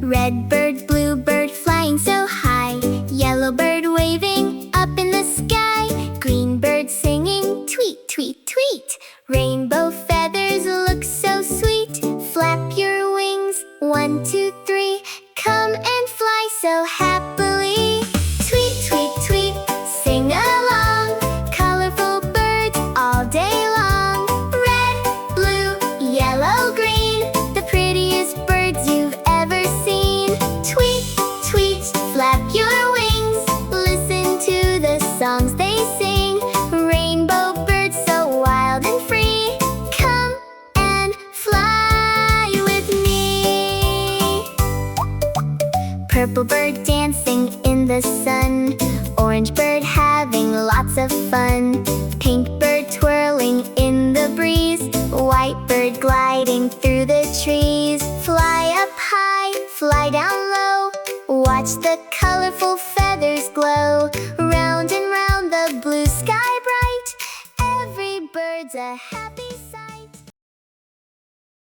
Red bird, blue bird flying so high. Yellow bird waving up in the sky. Green bird singing tweet, tweet, tweet. Rainbow feathers look so sweet. Flap your wings, 1, 2, 3. Come and fly so happily. Tweet, tweet, tweet, sing along. Colorful birds all day long. Red, blue, yellow, green, the prettiest birds you've ever seen. Tweet, tweet, flap your wings. Listen to the songs they sing. Rainbow birds so wild and free. Come and fly with me. Purple bird dancing in the sun. Orange bird having lots of fun. Pink bird twirling in the breeze. White bird gliding through the trees. Fly up high, fly down low. Watch the colorful feathers glow. Round and round the blue sky bright. Every bird's a happy